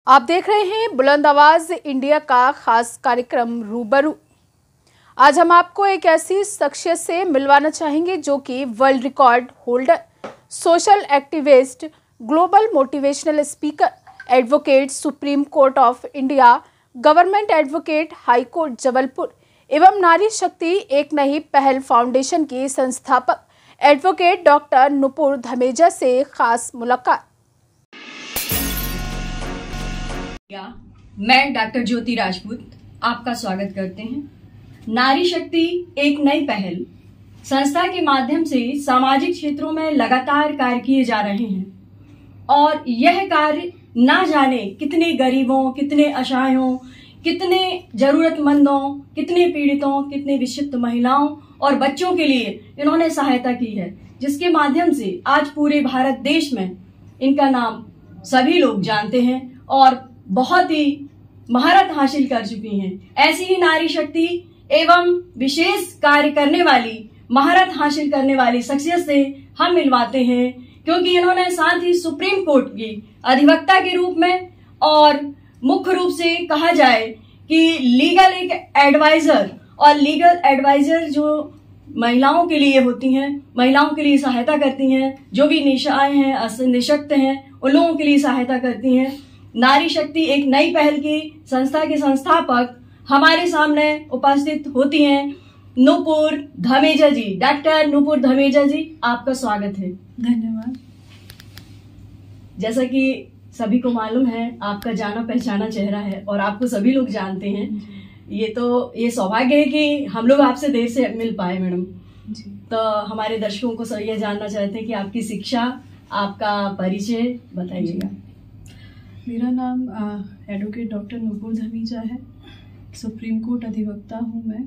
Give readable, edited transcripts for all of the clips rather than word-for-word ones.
आप देख रहे हैं बुलंद आवाज इंडिया का खास कार्यक्रम रूबरू। आज हम आपको एक ऐसी शख्सियत से मिलवाना चाहेंगे जो कि world record holder, social activist, global motivational speaker, advocate supreme court of India, government advocate high court Jabalpur एवं नारी शक्ति एक नई पहल फाउंडेशन की संस्थापक एडवोकेट डॉक्टर नुपुर धमेजा से खास मुलाकात। मैं डॉक्टर ज्योति राजपूत आपका स्वागत करते हैं। नारी शक्ति एक नई पहल संस्था के माध्यम से सामाजिक क्षेत्रों में लगातार कार्य किए जा रहे हैं और यह कार्य ना जाने कितने गरीबों, कितने असहायों, कितने जरूरतमंदों, कितने पीड़ितों, कितने विक्षिप्त महिलाओं और बच्चों के लिए इन्होंने सहायता की है, जिसके माध्यम से आज पूरे भारत देश में इनका नाम सभी लोग जानते हैं और बहुत ही महारत हासिल कर चुकी हैं। ऐसी ही नारी शक्ति एवं विशेष कार्य करने वाली, महारत हासिल करने वाली शख्सियत से हम मिलवाते हैं, क्योंकि इन्होंने साथ ही सुप्रीम कोर्ट की अधिवक्ता के रूप में और मुख्य रूप से कहा जाए कि लीगल एक एडवाइजर, और लीगल एडवाइजर जो महिलाओं के लिए होती हैं, महिलाओं के लिए सहायता करती हैं, जो भी निशाएं हैं, निशक्त हैं, उन लोगों के लिए सहायता करती हैं। नारी शक्ति एक नई पहल की संस्था के संस्थापक हमारे सामने उपस्थित होती हैं नुपुर धमेजा जी। डॉक्टर नुपुर धमेजा जी, आपका स्वागत है। धन्यवाद। जैसा कि सभी को मालूम है, आपका जाना पहचाना चेहरा है और आपको सभी लोग जानते हैं। ये सौभाग्य है कि हम लोग आपसे देर से मिल पाए मैडम। तो हमारे दर्शकों को यह जानना चाहते हैं कि आपकी शिक्षा, आपका परिचय बताइएगा। मेरा नाम एडवोकेट डॉक्टर नुपुर धमेजा है। सुप्रीम कोर्ट अधिवक्ता हूँ मैं।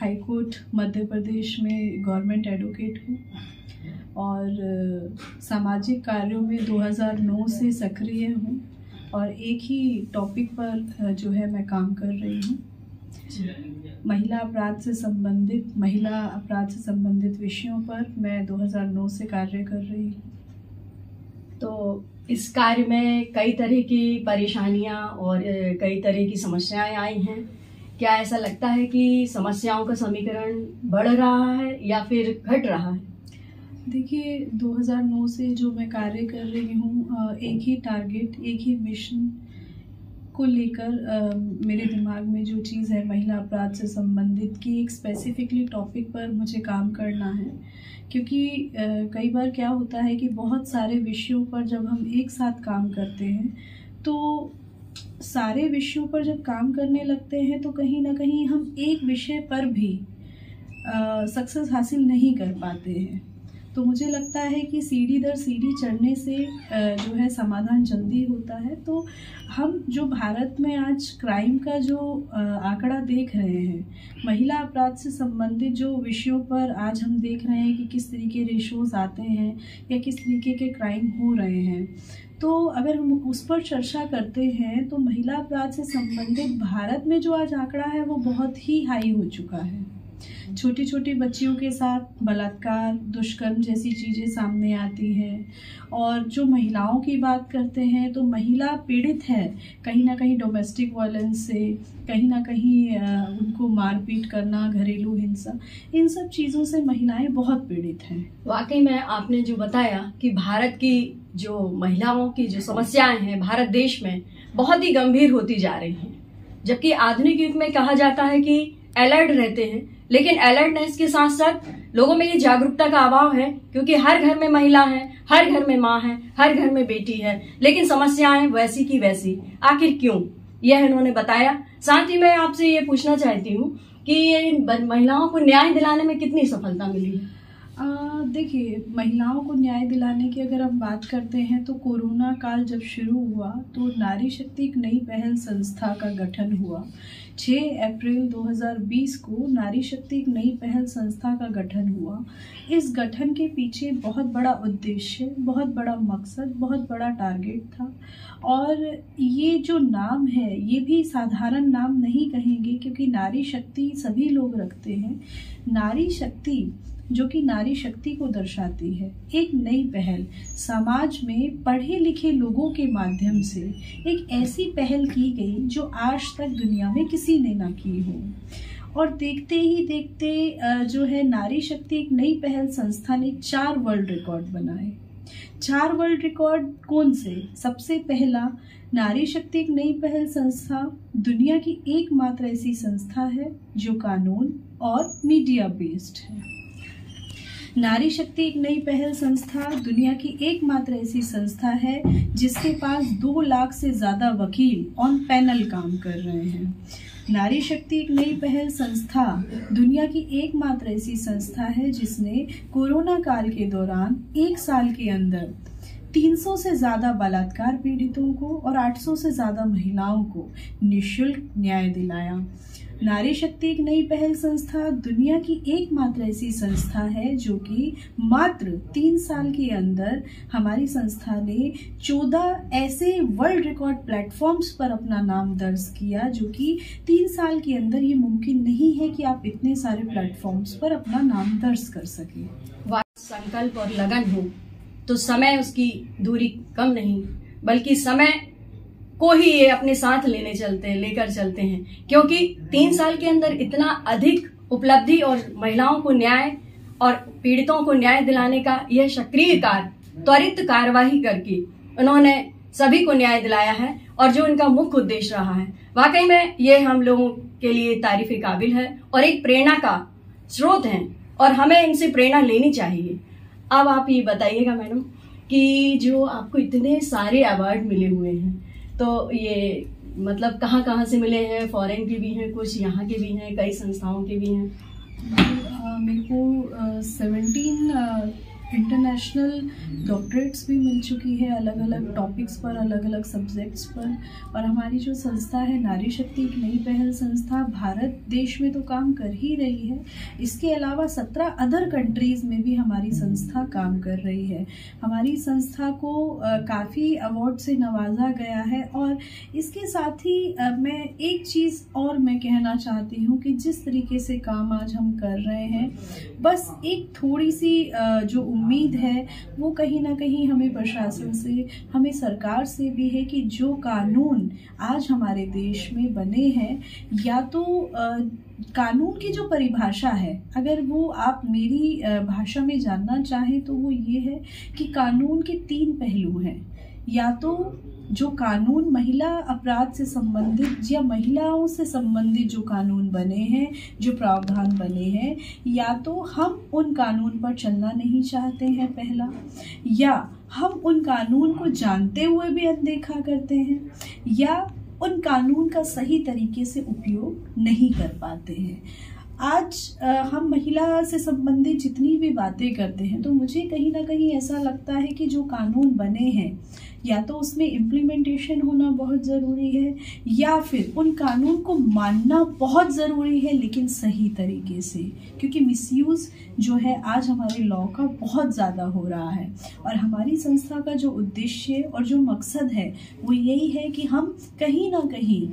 हाई कोर्ट मध्य प्रदेश में गवर्नमेंट एडवोकेट हूँ और सामाजिक कार्यों में 2009 से सक्रिय हूँ और एक ही टॉपिक पर जो है मैं काम कर रही हूँ। महिला अपराध से संबंधित विषयों पर मैं 2009 से कार्य कर रही हूँ। तो इस कार्य में कई तरह की परेशानियां और कई तरह की समस्याएं आई हैं। क्या ऐसा लगता है कि समस्याओं का समीकरण बढ़ रहा है या फिर घट रहा है? देखिए, 2009 से जो मैं कार्य कर रही हूँ, एक ही टारगेट, एक ही मिशन को लेकर मेरे दिमाग में जो चीज़ है, महिला अपराध से संबंधित की एक स्पेसिफिकली टॉपिक पर मुझे काम करना है। क्योंकि कई बार क्या होता है कि बहुत सारे विषयों पर जब हम एक साथ काम करते हैं, तो सारे विषयों पर जब काम करने लगते हैं तो कहीं ना कहीं हम एक विषय पर भी सक्सेस हासिल नहीं कर पाते हैं। तो मुझे लगता है कि सीढ़ी दर सीढ़ी चढ़ने से जो है समाधान जल्दी होता है। तो हम जो भारत में आज क्राइम का जो आंकड़ा देख रहे हैं, महिला अपराध से संबंधित जो विषयों पर आज हम देख रहे हैं कि किस तरीके रेशोज आते हैं या किस तरीके के क्राइम हो रहे हैं, तो अगर हम उस पर चर्चा करते हैं तो महिला अपराध से संबंधित भारत में जो आज आंकड़ा है वो बहुत ही हाई हो चुका है। छोटी छोटी बच्चियों के साथ बलात्कार, दुष्कर्म जैसी चीज़ें सामने आती हैं। और जो महिलाओं की बात करते हैं तो महिला पीड़ित है कहीं ना कहीं डोमेस्टिक वायलेंस से, कहीं ना कहीं उनको मारपीट करना, घरेलू हिंसा, इन सब चीज़ों से महिलाएं बहुत पीड़ित हैं। वाकई में आपने जो बताया कि भारत की जो महिलाओं की जो समस्याएं हैं भारत देश में बहुत ही गंभीर होती जा रही हैं, जबकि आधुनिक युग में कहा जाता है कि अलर्ट रहते हैं, लेकिन अलर्टनेस के साथ साथ लोगों में ये जागरूकता का अभाव है, क्योंकि हर घर में महिला है, हर घर में माँ है, हर घर में बेटी है, लेकिन समस्याएं वैसी की वैसी। आखिर क्यों? यह इन्होंने बताया। साथ ही मैं आपसे ये पूछना चाहती हूँ कि महिलाओं को न्याय दिलाने में कितनी सफलता मिली है? देखिए, महिलाओं को न्याय दिलाने की अगर हम बात करते हैं तो कोरोना काल जब शुरू हुआ तो नारी शक्ति एक नई पहल संस्था का गठन हुआ। 6 अप्रैल 2020 को नारी शक्ति एक नई पहल संस्था का गठन हुआ। इस गठन के पीछे बहुत बड़ा उद्देश्य, बहुत बड़ा मकसद, बहुत बड़ा टारगेट था। और ये जो नाम है ये भी साधारण नाम नहीं कहेंगे, क्योंकि नारी शक्ति सभी लोग रखते हैं। नारी शक्ति जो कि नारी शक्ति को दर्शाती है। एक नई पहल समाज में पढ़े लिखे लोगों के माध्यम से एक ऐसी पहल की गई जो आज तक दुनिया में किसी ने ना की हो। और देखते ही देखते जो है नारी शक्ति एक नई पहल संस्था ने 4 वर्ल्ड रिकॉर्ड बनाए। 4 वर्ल्ड रिकॉर्ड कौन से? सबसे पहला, नारी शक्ति एक नई पहल संस्था दुनिया की एकमात्र ऐसी संस्था है जो कानून और मीडिया बेस्ड है। नारी शक्ति एक नई पहल संस्था दुनिया की एकमात्र ऐसी संस्था है जिसके पास 2 लाख से ज्यादा वकील ऑन पैनल काम कर रहे हैं। नारी शक्ति एक नई पहल संस्था दुनिया की एकमात्र ऐसी संस्था है जिसने कोरोना काल के दौरान 1 साल के अंदर 300 से ज्यादा बलात्कार पीड़ितों को और 800 से ज्यादा महिलाओं को निःशुल्क न्याय दिलाया। नारी शक्ति एक नई पहल संस्था दुनिया की एकमात्र ऐसी संस्था है जो कि मात्र 3 साल के अंदर हमारी संस्था ने 14 ऐसे वर्ल्ड रिकॉर्ड प्लेटफॉर्म्स पर अपना नाम दर्ज किया, जो कि 3 साल के अंदर ये मुमकिन नहीं है कि आप इतने सारे प्लेटफॉर्म्स पर अपना नाम दर्ज कर सके। संकल्प और लगन हो तो समय उसकी दूरी कम नहीं, बल्कि समय को ही ये अपने साथ लेकर चलते हैं, क्योंकि 3 साल के अंदर इतना अधिक उपलब्धि और महिलाओं को न्याय और पीड़ितों को न्याय दिलाने का यह सक्रिय कार्य त्वरित कार्यवाही करके उन्होंने सभी को न्याय दिलाया है, और जो इनका मुख्य उद्देश्य रहा है वाकई में ये हम लोगों के लिए तारीफ काबिल है और एक प्रेरणा का स्रोत है, और हमें इनसे प्रेरणा लेनी चाहिए। अब आप ये बताइएगा मैडम कि जो आपको इतने सारे अवार्ड मिले हुए हैं, तो ये मतलब कहाँ कहाँ से मिले हैं? फॉरेन के भी हैं, कुछ यहाँ के भी हैं, कई संस्थाओं के भी हैं। मेरे को 17 इंटरनेशनल डॉक्टरेट्स भी मिल चुकी है अलग अलग टॉपिक्स पर, अलग अलग सब्जेक्ट्स पर। और हमारी जो संस्था है नारी शक्ति एक नई पहल संस्था भारत देश में तो काम कर ही रही है, इसके अलावा 17 अदर कंट्रीज में भी हमारी संस्था काम कर रही है। हमारी संस्था को काफ़ी अवार्ड से नवाजा गया है। और इसके साथ ही मैं एक चीज़ और मैं कहना चाहती हूँ कि जिस तरीके से काम आज हम कर रहे हैं, बस एक थोड़ी सी जो उम्मीद है वो कहीं ना कहीं हमें प्रशासन से, हमें सरकार से भी है कि जो कानून आज हमारे देश में बने हैं, या तो कानून की जो परिभाषा है, अगर वो आप मेरी भाषा में जानना चाहें तो वो ये है कि कानून के 3 पहलू हैं। या तो जो कानून महिला अपराध से संबंधित या महिलाओं से संबंधित जो कानून बने हैं, जो प्रावधान बने हैं, या तो हम उन कानून पर चलना नहीं चाहते हैं पहला, या हम उन कानून को जानते हुए भी अनदेखा करते हैं, या उन कानून का सही तरीके से उपयोग नहीं कर पाते हैं। आज हम महिला से संबंधित जितनी भी बातें करते हैं, तो मुझे कहीं ना कहीं ऐसा लगता है कि जो कानून बने हैं, या तो उसमें इम्प्लीमेंटेशन होना बहुत ज़रूरी है, या फिर उन कानून को मानना बहुत ज़रूरी है, लेकिन सही तरीके से, क्योंकि मिसयूज़ जो है आज हमारे लॉ का बहुत ज़्यादा हो रहा है। और हमारी संस्था का जो उद्देश्य और जो मकसद है वो यही है कि हम कहीं ना कहीं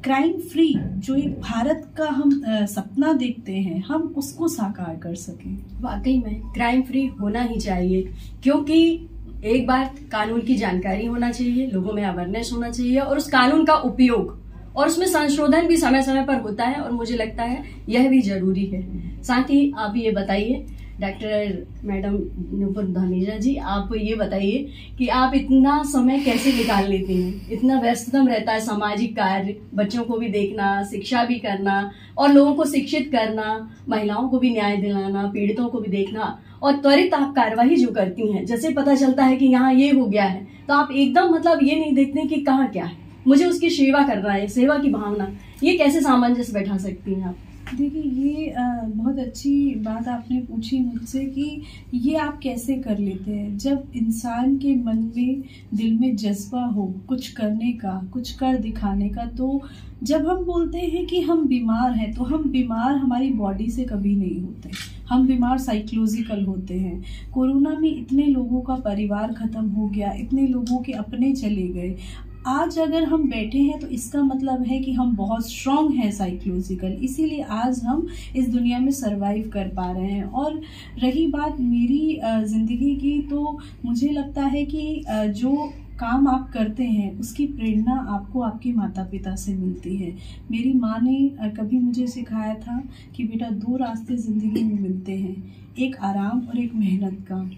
क्राइम फ्री जो एक भारत का हम सपना देखते हैं, हम उसको साकार कर सकें। वाकई में क्राइम फ्री होना ही चाहिए, क्योंकि एक बात कानून की जानकारी होना चाहिए, लोगों में अवेयरनेस होना चाहिए, और उस कानून का उपयोग और उसमें संशोधन भी समय समय पर होता है, और मुझे लगता है यह भी जरूरी है। साथ ही आप ये बताइए डॉक्टर मैडम नुपुर धामीजा जी, आप ये बताइए कि आप इतना समय कैसे निकाल लेते हैं? इतना व्यस्ततम रहता है सामाजिक कार्य, बच्चों को भी देखना, शिक्षा भी करना, और लोगों को शिक्षित करना, महिलाओं को भी न्याय दिलाना, पीड़ितों को भी देखना, और त्वरित आप कार्यवाही जो करती हैं, जैसे पता चलता है कि यहाँ ये हो गया है तो आप एकदम मतलब ये नहीं देखते कि कहाँ क्या है, मुझे उसकी सेवा करना है, सेवा की भावना, ये कैसे सामंजस्य बैठा सकती हैं आप? देखिए, ये बहुत अच्छी बात आपने पूछी मुझसे कि ये आप कैसे कर लेते हैं। जब इंसान के मन में, दिल में जज्बा हो कुछ करने का, कुछ कर दिखाने का, तो जब हम बोलते हैं कि हम बीमार हैं, तो हम बीमार हमारी बॉडी से कभी नहीं होते, हम बीमार साइकोलॉजिकल होते हैं। कोरोना में इतने लोगों का परिवार खत्म हो गया, इतने लोगों के अपने चले गए, आज अगर हम बैठे हैं तो इसका मतलब है कि हम बहुत स्ट्रांग हैं साइकोलॉजिकल, इसीलिए आज हम इस दुनिया में सरवाइव कर पा रहे हैं। और रही बात मेरी ज़िंदगी की, तो मुझे लगता है कि जो काम आप करते हैं उसकी प्रेरणा आपको आपके माता पिता से मिलती है। मेरी माँ ने कभी मुझे सिखाया था कि बेटा 2 रास्ते ज़िंदगी में मिलते हैं, एक आराम और एक मेहनत का।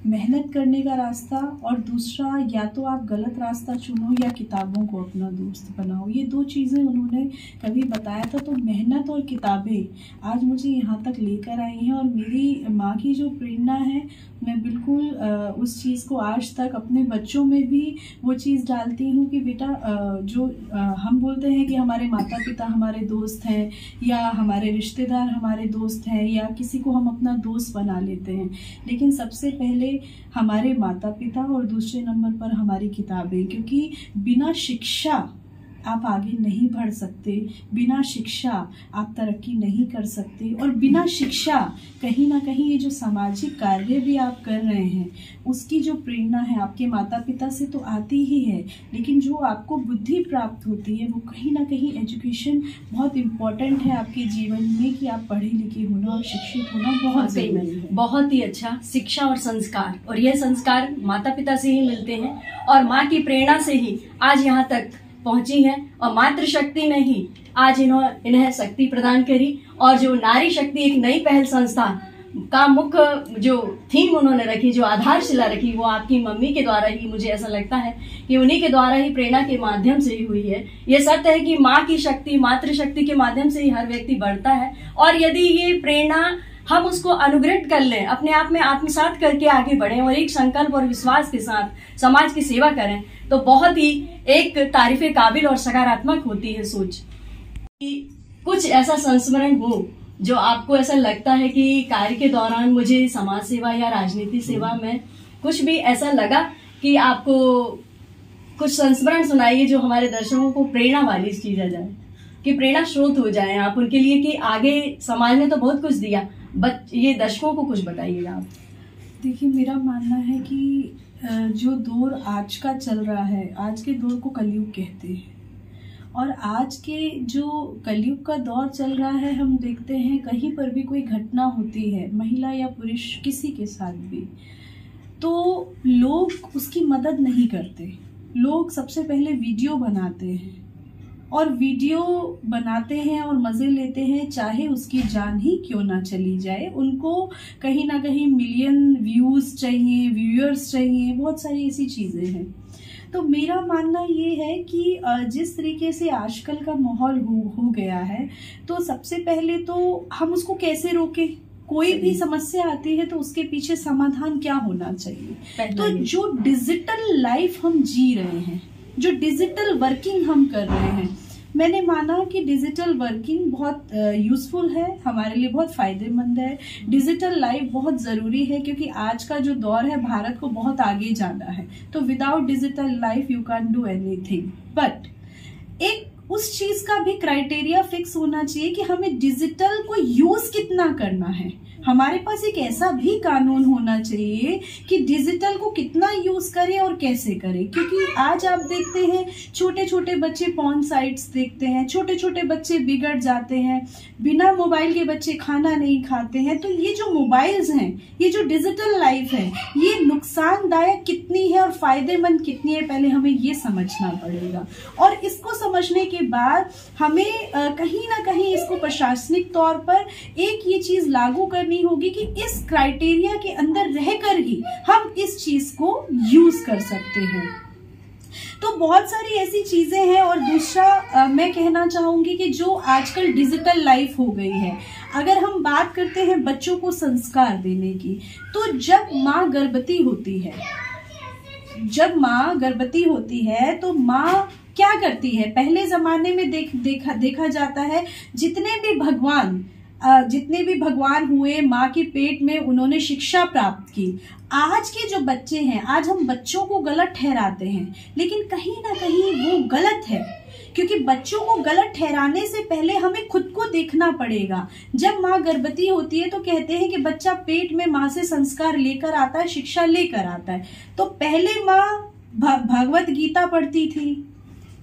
मेहनत करने का रास्ता, और दूसरा या तो आप गलत रास्ता चुनो या किताबों को अपना दोस्त बनाओ। ये 2 चीज़ें उन्होंने कभी बताया था। तो मेहनत और किताबें आज मुझे यहाँ तक लेकर आई हैं, और मेरी माँ की जो प्रेरणा है, मैं बिल्कुल उस चीज़ को आज तक अपने बच्चों में भी वो चीज़ डालती हूँ कि बेटा जो हम बोलते हैं कि हमारे माता पिता हमारे दोस्त हैं, या हमारे रिश्तेदार हमारे दोस्त हैं, या किसी को हम अपना दोस्त बना लेते हैं, लेकिन सबसे पहले हमारे माता पिता और दूसरे नंबर पर हमारी किताबें, क्योंकि बिना शिक्षा आप आगे नहीं बढ़ सकते, बिना शिक्षा आप तरक्की नहीं कर सकते, और बिना शिक्षा कहीं ना कहीं ये जो सामाजिक कार्य भी आप कर रहे हैं उसकी जो प्रेरणा है आपके माता पिता से तो आती ही है, लेकिन जो आपको बुद्धि प्राप्त होती है वो कहीं ना कहीं एजुकेशन बहुत इम्पोर्टेंट है आपके जीवन में, कि आप पढ़े लिखे होना और शिक्षित होना बहुत जरूरी है। बहुत ही अच्छा शिक्षा और संस्कार, और यह संस्कार माता पिता से ही मिलते हैं, और माँ की प्रेरणा से ही आज यहाँ तक पहुंची है, और मातृशक्ति ने ही आज इन्हें शक्ति प्रदान करी। और जो नारी शक्ति एक नई पहल संस्था का मुख्य जो थीम उन्होंने रखी, जो आधारशिला रखी, वो आपकी मम्मी के द्वारा ही, मुझे ऐसा लगता है कि उन्हीं के द्वारा ही, प्रेरणा के माध्यम से ही हुई है। ये सत्य है कि माँ की शक्ति, मातृशक्ति के माध्यम से ही हर व्यक्ति बढ़ता है, और यदि ये प्रेरणा हम उसको अनुग्रहित कर लें, अपने आप में आत्मसात करके आगे बढ़ें, और एक संकल्प और विश्वास के साथ समाज की सेवा करें, तो बहुत ही एक तारीफे काबिल और सकारात्मक होती है सोच। कुछ ऐसा संस्मरण हो जो आपको ऐसा लगता है कि कार्य के दौरान मुझे समाज सेवा या राजनीति सेवा में कुछ भी ऐसा लगा कि आपको कुछ संस्मरण सुनाइए जो हमारे दर्शकों को प्रेरणा वाली चीज आ जाए, कि प्रेरणा स्रोत हो जाए आप उनके लिए, कि आगे समाज ने तो बहुत कुछ दिया, ये दर्शकों को कुछ बताइएगा आप। देखिए, मेरा मानना है कि जो दौर आज का चल रहा है, आज के दौर को कलयुग कहते हैं, और आज के जो कलयुग का दौर चल रहा है, हम देखते हैं कहीं पर भी कोई घटना होती है, महिला या पुरुष किसी के साथ भी, तो लोग उसकी मदद नहीं करते। लोग सबसे पहले वीडियो बनाते हैं, और वीडियो बनाते हैं और मज़े लेते हैं, चाहे उसकी जान ही क्यों ना चली जाए। उनको कहीं ना कहीं मिलियन व्यूज़ चाहिए, व्यूअर्स चाहिए, बहुत सारी ऐसी चीज़ें हैं। तो मेरा मानना ये है कि जिस तरीके से आजकल का माहौल हो गया है, तो सबसे पहले तो हम उसको कैसे रोकें। कोई भी समस्या आती है तो उसके पीछे समाधान क्या होना चाहिए। तो जो डिजिटल लाइफ हम जी रहे हैं, जो डिजिटल वर्किंग हम कर रहे हैं, मैंने माना कि डिजिटल वर्किंग बहुत यूजफुल है, हमारे लिए बहुत फायदेमंद है। डिजिटल लाइफ बहुत ज़रूरी है, क्योंकि आज का जो दौर है भारत को बहुत आगे जाना है। तो without digital life you can do anything, but एक उस चीज का भी क्राइटेरिया फिक्स होना चाहिए कि हमें डिजिटल को यूज कितना करना है। हमारे पास एक ऐसा भी कानून होना चाहिए कि डिजिटल को कितना यूज करें और कैसे करें, क्योंकि आज आप देखते हैं छोटे छोटे बच्चे पॉर्न साइट्स देखते हैं, छोटे छोटे बच्चे बिगड़ जाते हैं, बिना मोबाइल के बच्चे खाना नहीं खाते हैं। तो ये जो मोबाइल्स हैं, ये जो डिजिटल लाइफ है, ये नुकसानदायक कितनी है और फायदेमंद कितनी है, पहले हमें ये समझना पड़ेगा। और इसको समझने के बाद हमें कहीं ना कहीं इसको प्रशासनिक तौर पर एक ये चीज लागू करनी होगी कि इस क्राइटेरिया के अंदर रहकर ही हम इस चीज को यूज कर सकते हैं। तो बहुत सारी ऐसी चीजें हैं। और दूसरा मैं कहना चाहूंगी कि जो आजकल डिजिटल लाइफ हो गई है, अगर हम बात करते हैं बच्चों को संस्कार देने की, तो जब माँ गर्भवती होती है तो माँ क्या करती है, पहले जमाने में देखा जाता है जितने भी भगवान हुए माँ के पेट में उन्होंने शिक्षा प्राप्त की। आज के जो बच्चे हैं, आज हम बच्चों को गलत ठहराते हैं, लेकिन कहीं ना कहीं वो गलत है, क्योंकि बच्चों को गलत ठहराने से पहले हमें खुद को देखना पड़ेगा। जब माँ गर्भवती होती है तो कहते हैं कि बच्चा पेट में माँ से संस्कार लेकर आता है, शिक्षा लेकर आता है। तो पहले माँ भगवत गीता पढ़ती थी,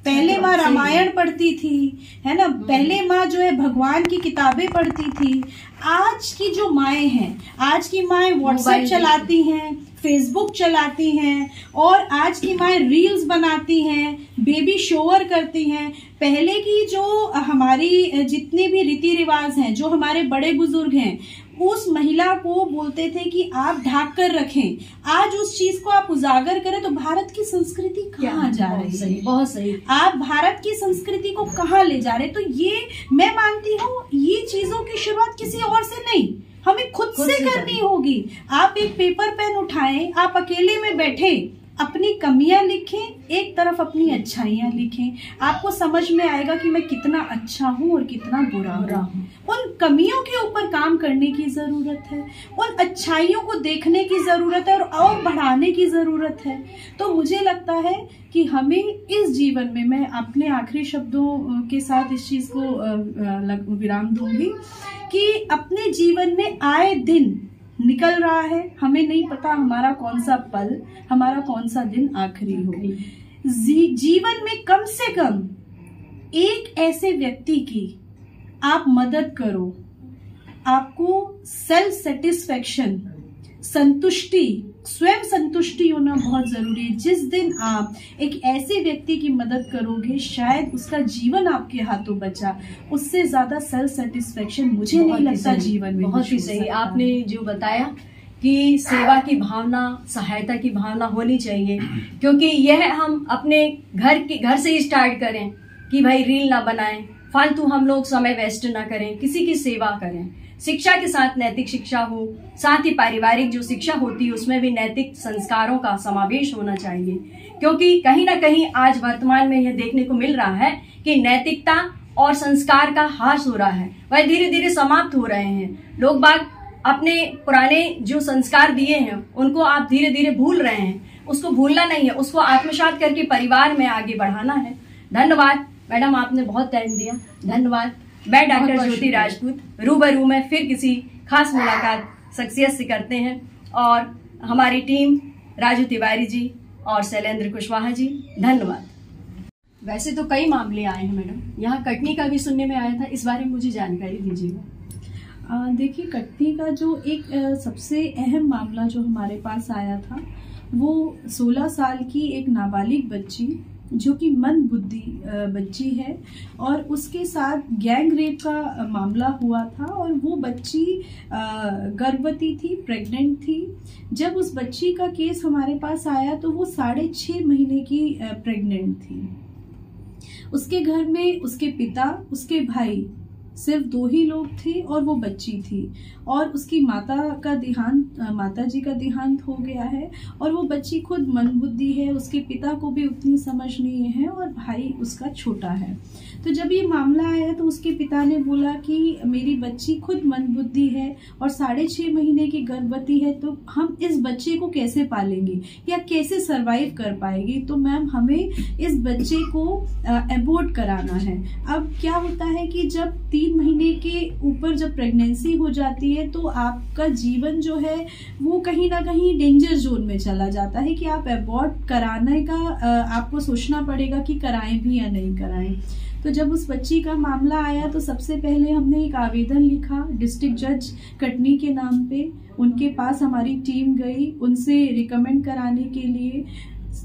पहले माँ रामायण पढ़ती थी, है ना, पहले माँ जो है भगवान की किताबें पढ़ती थी। आज की जो माएँ हैं, आज की माएँ व्हाट्सएप चलाती हैं, फेसबुक चलाती हैं, और आज की माएँ रील्स बनाती हैं, बेबी शोवर करती हैं। पहले की जो हमारी जितने भी रीति रिवाज हैं, जो हमारे बड़े बुजुर्ग हैं, उस महिला को बोलते थे कि आप ढाक कर रखें। आज उस चीज को आप उजागर करें तो भारत की संस्कृति कहाँ जा रही है? बहुत सही। आप भारत की संस्कृति को कहाँ ले जा रहे? तो ये मैं मानती हूँ, ये चीजों की शुरुआत किसी और से नहीं, हमें खुद से करनी होगी। आप एक पेपर पेन उठाएं, आप अकेले में बैठे अपनी कमियां लिखें, एक तरफ अपनी अच्छाइयां लिखें, आपको समझ में आएगा कि मैं कितना अच्छा हूँ और कितना बुरा हूँ। उन कमियों के ऊपर काम करने की जरूरत है, उन अच्छाइयों को देखने की जरूरत है और बढ़ाने की जरूरत है। तो मुझे लगता है कि हमें इस जीवन में, मैं अपने आखिरी शब्दों के साथ इस चीज को विराम दूंगी कि अपने जीवन में आए दिन निकल रहा है, हमें नहीं पता हमारा कौन सा पल, हमारा कौन सा दिन आखिरी हो। जीवन में कम से कम एक ऐसे व्यक्ति की आप मदद करो, आपको सेल्फ सेटिस्फेक्शन, संतुष्टि, स्वयं संतुष्टि होना बहुत जरूरी है। जिस दिन आप एक ऐसे व्यक्ति की मदद करोगे, शायद उसका जीवन आपके हाथों बचा, उससे ज्यादा सेल्फ सेटिस्फेक्शन मुझे नहीं लगता जीवन में। बहुत ही सही आपने जो बताया कि सेवा की भावना, सहायता की भावना होनी चाहिए, क्योंकि यह हम अपने घर से ही स्टार्ट करें कि भाई रील ना बनाएं, फालतू हम लोग समय वेस्ट ना करें, किसी की सेवा करें। शिक्षा के साथ नैतिक शिक्षा हो, साथ ही पारिवारिक जो शिक्षा होती है उसमें भी नैतिक संस्कारों का समावेश होना चाहिए, क्योंकि कहीं ना कहीं आज वर्तमान में यह देखने को मिल रहा है कि नैतिकता और संस्कार का ह्रास हो रहा है, वह धीरे धीरे समाप्त हो रहे हैं। लोग बाग अपने पुराने जो संस्कार दिए हैं उनको आप धीरे धीरे भूल रहे हैं। उसको भूलना नहीं है, उसको आत्मसात करके परिवार में आगे बढ़ाना है। धन्यवाद मैडम, आपने बहुत टाइम दिया, धन्यवाद। मैं डॉक्टर ज्योति राजपूत, रूबरू में फिर किसी खास मुलाकात शख्सियत से करते हैं, और हमारी टीम राजू तिवारी जी और शैलेंद्र कुशवाहा जी, धन्यवाद। वैसे तो कई मामले आए हैं मैडम, यहाँ कटनी का भी सुनने में आया था, इस बारे में मुझे जानकारी दीजिएगा। देखिए, कटनी का जो एक सबसे अहम मामला जो हमारे पास आया था, वो 16 साल की एक नाबालिग बच्ची जो कि मंद बुद्धि बच्ची है, और उसके साथ गैंग रेप का मामला हुआ था, और वो बच्ची गर्भवती थी, प्रेग्नेंट थी। जब उस बच्ची का केस हमारे पास आया तो वो 6.5 महीने की प्रेग्नेंट थी। उसके घर में उसके पिता, उसके भाई, सिर्फ 2 ही लोग थे और वो बच्ची थी, और उसकी माता जी का देहांत हो गया है, और वो बच्ची खुद मंदबुद्धि है, उसके पिता को भी उतनी समझ नहीं है, और भाई उसका छोटा है। तो जब ये मामला आया तो उसके पिता ने बोला कि मेरी बच्ची खुद मंदबुद्धि है और 6.5 महीने की गर्भवती है, तो हम इस बच्चे को कैसे पालेंगे या कैसे सरवाइव कर पाएगी, तो मैम हमें इस बच्चे को एबॉर्ट कराना है। अब क्या होता है कि जब 3 महीने के ऊपर जब प्रेगनेंसी हो जाती है तो आपका जीवन जो है वो कहीं ना कहीं डेंजर जोन में चला जाता है कि आप एबॉर्ट कराने का आपको सोचना पड़ेगा कि कराएं भी या नहीं कराएं। तो जब उस बच्ची का मामला आया तो सबसे पहले हमने एक आवेदन लिखा डिस्ट्रिक्ट जज कटनी के नाम पे, उनके पास हमारी टीम गई उनसे रिकमेंड कराने के लिए।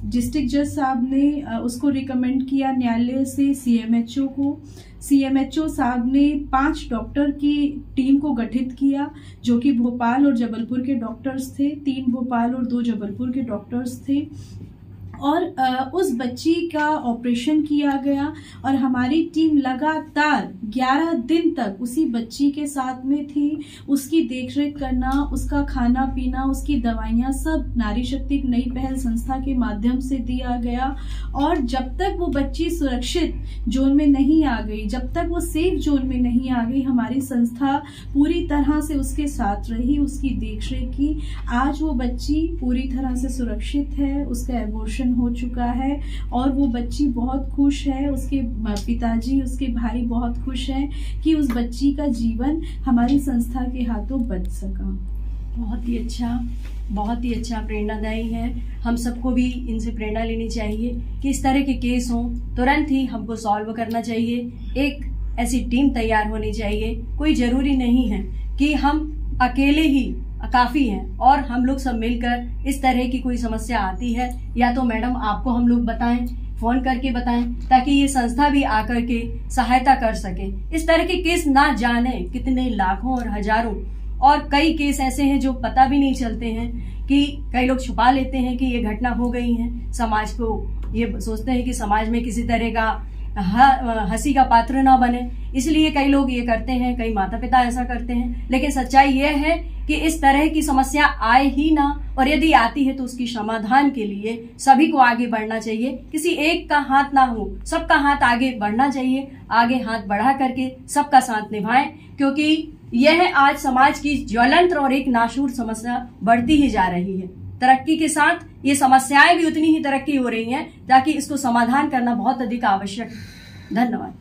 डिस्ट्रिक्ट जज साहब ने उसको रिकमेंड किया न्यायालय से सीएमएचओ को। सीएमएचओ साहब ने 5 डॉक्टर की टीम को गठित किया जो कि भोपाल और जबलपुर के डॉक्टर्स थे, 3 भोपाल और 2 जबलपुर के डॉक्टर्स थे, और उस बच्ची का ऑपरेशन किया गया। और हमारी टीम लगातार 11 दिन तक उसी बच्ची के साथ में थी, उसकी देखरेख करना, उसका खाना पीना, उसकी दवाइयां सब नारी शक्ति एक नई पहल संस्था के माध्यम से दिया गया। और जब तक वो बच्ची सुरक्षित जोन में नहीं आ गई, जब तक वो सेफ जोन में नहीं आ गई, हमारी संस्था पूरी तरह से उसके साथ रही, उसकी देखरेख की। आज वो बच्ची पूरी तरह से सुरक्षित है, उसका एबॉर्शन हो चुका है और वो बच्ची बहुत खुश है, उसके पिताजी, उसके भाई बहुत खुश हैं कि उस बच्ची का जीवन हमारी संस्था के हाथों बच सका। बहुत ही अच्छा प्रेरणादायी है। हम सबको भी इनसे प्रेरणा लेनी चाहिए कि इस तरह के केस हों तुरंत ही हमको सॉल्व करना चाहिए। एक ऐसी टीम तैयार होनी चाहिए। कोई जरूरी नहीं है कि हम अकेले ही काफी हैं और हम लोग सब मिलकर इस तरह की कोई समस्या आती है या तो मैडम आपको हम लोग बताएं, फोन करके बताएं, ताकि ये संस्था भी आकर के सहायता कर सके। इस तरह के केस ना जाने कितने लाखों और हजारों, और कई केस ऐसे हैं जो पता भी नहीं चलते हैं कि कई लोग छुपा लेते हैं कि ये घटना हो गई है। समाज को ये सोचते हैं कि समाज में किसी तरह का हंसी का पात्र ना बने, इसलिए कई लोग ये करते हैं, कई माता पिता ऐसा करते हैं। लेकिन सच्चाई ये है कि इस तरह की समस्या आए ही ना, और यदि आती है तो उसकी समाधान के लिए सभी को आगे बढ़ना चाहिए। किसी एक का हाथ ना हो, सबका हाथ आगे बढ़ना चाहिए। आगे हाथ बढ़ा करके सबका साथ निभाएं, क्योंकि यह आज समाज की ज्वलंत और एक नाशूर समस्या बढ़ती ही जा रही है। तरक्की के साथ ये समस्याएं भी उतनी ही तरक्की हो रही हैं, ताकि इसको समाधान करना बहुत अधिक आवश्यक है। धन्यवाद।